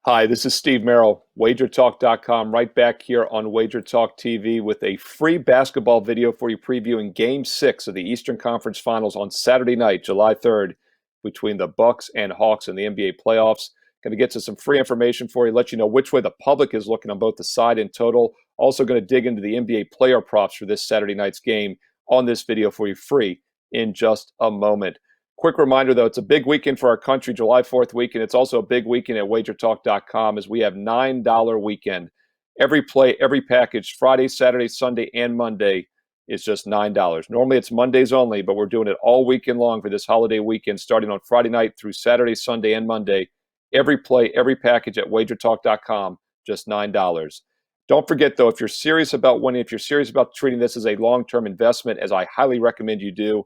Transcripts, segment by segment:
Hi, this is Steve Merril, WagerTalk.com, right back here on WagerTalk TV with a free basketball video for you previewing Game 6 of the Eastern Conference Finals on Saturday night, July 3rd, between the Bucks and Hawks in the NBA playoffs. Going to get to some free information for you, let you know which way the public is looking on both the side and total. Also going to dig into the NBA player props for this Saturday night's game on this video for you free in just a moment. Quick reminder, though, it's a big weekend for our country, July 4th weekend. It's also a big weekend at WagerTalk.com as we have $9 weekend. Every play, every package, Friday, Saturday, Sunday, and Monday is just $9. Normally it's Mondays only, but we're doing it all weekend long for this holiday weekend, starting on Friday night through Saturday, Sunday, and Monday. Every play, every package at WagerTalk.com, just $9. Don't forget, though, if you're serious about winning, if you're serious about treating this as a long-term investment, as I highly recommend you do,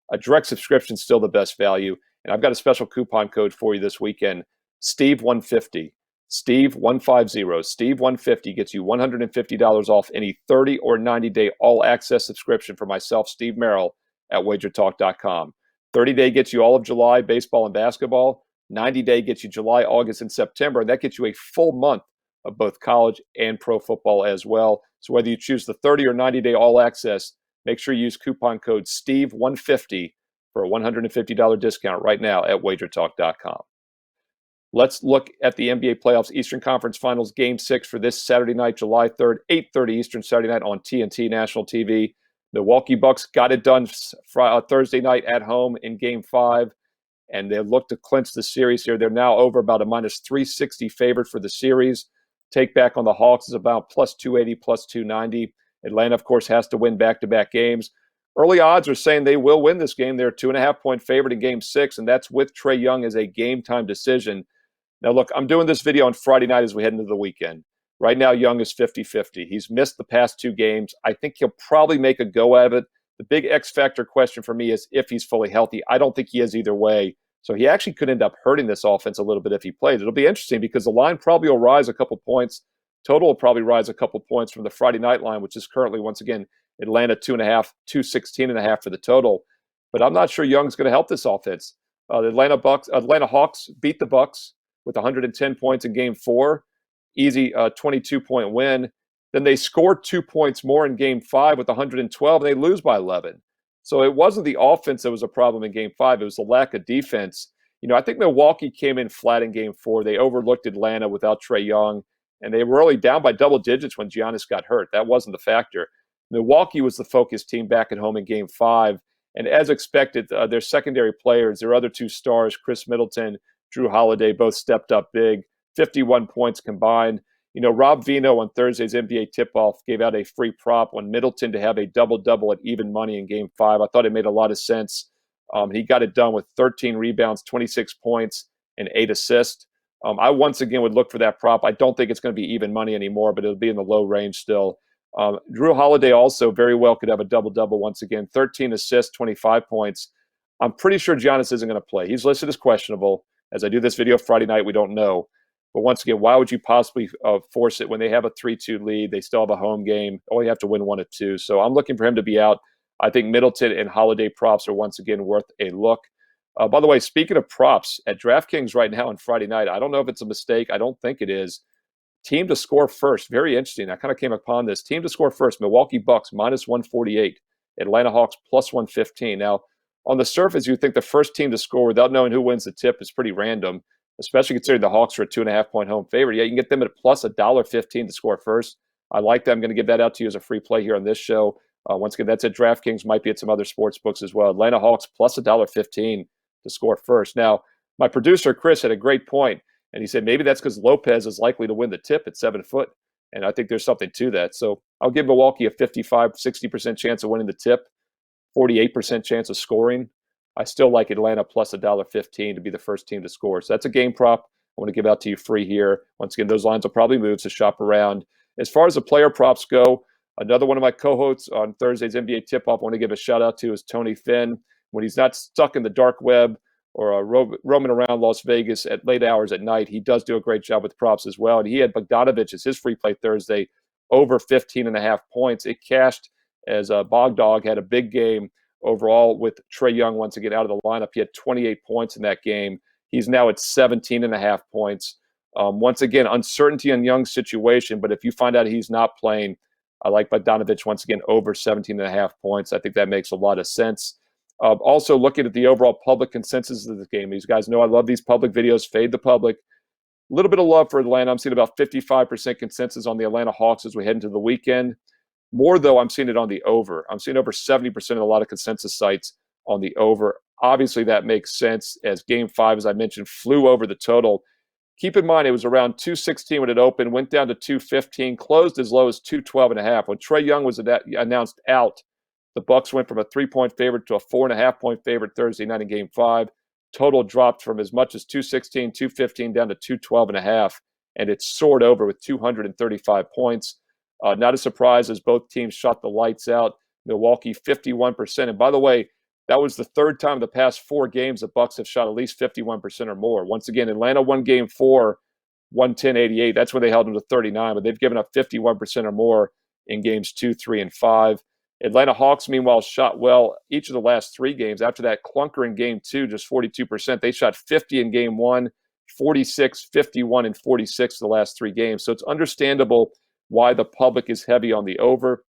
a direct subscription is still the best value. And I've got a special coupon code for you this weekend, Steve150. Steve150. Steve150 gets you $150 off any 30 or 90-day all-access subscription for myself, Steve Merril, at WagerTalk.com. 30-day gets you all of July, baseball and basketball. 90-day gets you July, August, and September. And that gets you a full month of both college and pro football as well. So whether you choose the 30 or 90-day all-access, make sure you use coupon code Steve150 for a $150 discount right now at WagerTalk.com. Let's look at the NBA playoffs, Eastern Conference Finals, Game 6 for this Saturday night, July 3rd, 8:30 Eastern Saturday night on TNT National TV. Milwaukee Bucks got it done Thursday night at home in Game 5, and they look to clinch the series here. They're now over about a minus 360 favorite for the series. Take back on the Hawks is about plus 280, plus 290. Atlanta, of course, has to win back-to-back games. Early odds are saying they will win this game. They're a 2.5-point favorite in Game 6, and that's with Trae Young as a game-time decision. Now, look, I'm doing this video on Friday night as we head into the weekend. Right now, Young is 50-50. He's missed the past 2 games. I think he'll probably make a go at it. The big X-factor question for me is if he's fully healthy. I don't think he is either way. So he actually could end up hurting this offense a little bit if he plays. It'll be interesting because the line probably will rise a couple points. Total will probably rise a couple points from the Friday night line, which is currently, once again, Atlanta 2.5, 216.5 for the total. But I'm not sure Young's going to help this offense. The Atlanta Hawks beat the Bucks with 110 points in Game 4, easy 22-point win. Then they scored 2 points more in Game 5 with 112, and they lose by 11. So it wasn't the offense that was a problem in Game 5. It was the lack of defense. I think Milwaukee came in flat in Game 4. They overlooked Atlanta without Trae Young. And they were really down by double digits when Giannis got hurt. That wasn't the factor. Milwaukee was the focused team back at home in Game 5. And as expected, their secondary players, their other 2 stars, Chris Middleton, Drew Holiday, both stepped up big, 51 points combined. Rob Vino on Thursday's NBA tip-off gave out a free prop on Middleton to have a double-double at even money in Game 5. I thought it made a lot of sense. He got it done with 13 rebounds, 26 points, and 8 assists. I once again would look for that prop. I don't think it's going to be even money anymore, but it'll be in the low range still. Drew Holiday also very well could have a double-double once again, 13 assists, 25 points. I'm pretty sure Giannis isn't going to play. He's listed as questionable. As I do this video Friday night, we don't know. But once again, why would you possibly force it when they have a 3-2 lead? They still have a home game. Only have to win 1 of 2. So I'm looking for him to be out. I think Middleton and Holiday props are once again worth a look. By the way, speaking of props, at DraftKings right now on Friday night, I don't know if it's a mistake. I don't think it is. Team to score first. Very interesting. I kind of came upon this. Team to score first. Milwaukee Bucks minus 148. Atlanta Hawks plus 115. Now, on the surface, you think the first team to score without knowing who wins the tip is pretty random, especially considering the Hawks are a 2.5-point home favorite. Yeah, you can get them at plus $1.15 to score first. I like that. I'm going to give that out to you as a free play here on this show. Once again, that's at DraftKings. Might be at some other sports books as well. Atlanta Hawks plus $1.15 to score first. Now, my producer, Chris, had a great point, and he said maybe that's because Lopez is likely to win the tip at 7 foot, and I think there's something to that. So I'll give Milwaukee a 55, 60% chance of winning the tip, 48% chance of scoring. I still like Atlanta plus $1.15 to be the first team to score. So that's a game prop I want to give out to you free here. Once again, those lines will probably move, so shop around. As far as the player props go, another one of my co-hosts on Thursday's NBA tip-off I want to give a shout-out to is Tony Finn. When he's not stuck in the dark web or roaming around Las Vegas at late hours at night, he does do a great job with props as well. And he had Bogdanovich as his free play Thursday, over 15.5 points. It cashed as Bogdog had a big game overall with Trae Young once again out of the lineup. He had 28 points in that game. He's now at 17.5 points. Once again, uncertainty on Young's situation, but if you find out he's not playing, I like Bogdanovich once again over 17.5 points. I think that makes a lot of sense. Also, looking at the overall public consensus of this game, these guys know I love these public videos, fade the public. A little bit of love for Atlanta. I'm seeing about 55% consensus on the Atlanta Hawks as we head into the weekend. More, though, I'm seeing it on the over. I'm seeing over 70% of a lot of consensus sites on the over. Obviously, that makes sense as Game 5, as I mentioned, flew over the total. Keep in mind, it was around 216 when it opened, went down to 215, closed as low as 212.5. When Trae Young was announced out, the Bucks went from a 3-point favorite to a 4.5-point favorite Thursday night in Game 5. Total dropped from as much as 216, 215 down to 212.5, and it soared over with 235 points. Not a surprise as both teams shot the lights out. Milwaukee 51%. And by the way, that was the third time in the past 4 games the Bucks have shot at least 51% or more. Once again, Atlanta won Game 4, 110-88. That's when they held them to 39, but they've given up 51% or more in Games 2, 3, and 5. Atlanta Hawks, meanwhile, shot well each of the last 3 games. After that clunker in Game 2, just 42%. They shot 50 in Game 1, 46, 51, and 46 the last 3 games. So it's understandable why the public is heavy on the over.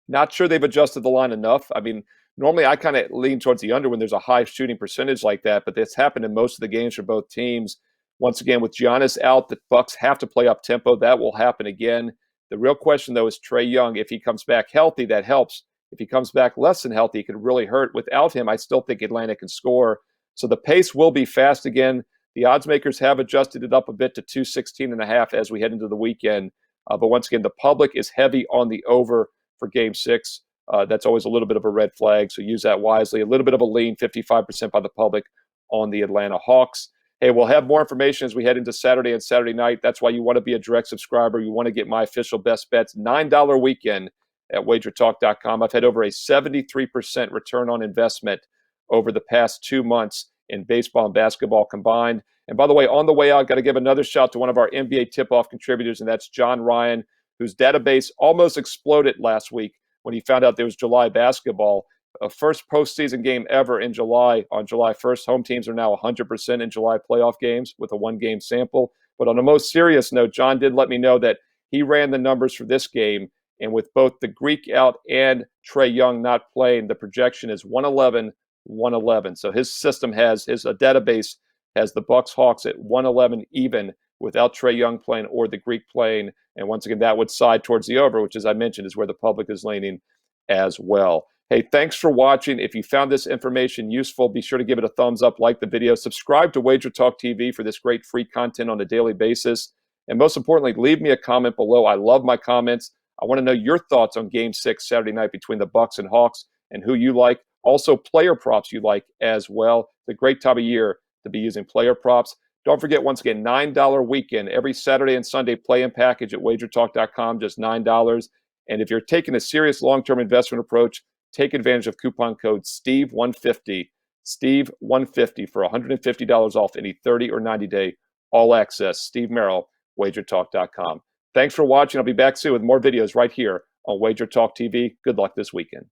Not sure they've adjusted the line enough. I mean, normally I kind of lean towards the under when there's a high shooting percentage like that, but that's happened in most of the games for both teams. Once again, with Giannis out, the Bucks have to play up tempo. That will happen again. The real question, though, is Trae Young. If he comes back healthy, that helps. If he comes back less than healthy, it could really hurt. Without him, I still think Atlanta can score. So the pace will be fast again. The odds makers have adjusted it up a bit to 216.5 as we head into the weekend. But once again, the public is heavy on the over for Game 6. That's always a little bit of a red flag, so use that wisely. A little bit of a lean, 55% by the public on the Atlanta Hawks. Hey, we'll have more information as we head into Saturday and Saturday night. That's why you want to be a direct subscriber. You want to get my official best bets, $9 weekend at WagerTalk.com. I've had over a 73% return on investment over the past 2 months in baseball and basketball combined. And by the way, on the way out, got to give another shout to one of our NBA tip-off contributors, and that's John Ryan, whose database almost exploded last week when he found out there was July basketball. First postseason game ever in July on July 1st. Home teams are now 100% in July playoff games with a 1-game sample. But on a most serious note, John did let me know that he ran the numbers for this game, and with both the Greek out and Trae Young not playing, the projection is 111, 111. So his system has, his database has the Bucks Hawks at 111 even without Trae Young playing or the Greek playing. And once again, that would side towards the over, which, as I mentioned, is where the public is leaning as well. Hey, thanks for watching. If you found this information useful, be sure to give it a thumbs up, like the video, subscribe to WagerTalk TV for this great free content on a daily basis. And most importantly, leave me a comment below. I love my comments. I want to know your thoughts on Game 6 Saturday night between the Bucks and Hawks and who you like. Also, player props you like as well. It's a great time of year to be using player props. Don't forget, once again, $9 weekend every Saturday and Sunday play-in package at WagerTalk.com, just $9. And if you're taking a serious long-term investment approach, take advantage of coupon code STEVE150, STEVE150 for $150 off any 30 or 90-day all-access. Steve Merril, WagerTalk.com. Thanks for watching. I'll be back soon with more videos right here on WagerTalk TV. Good luck this weekend.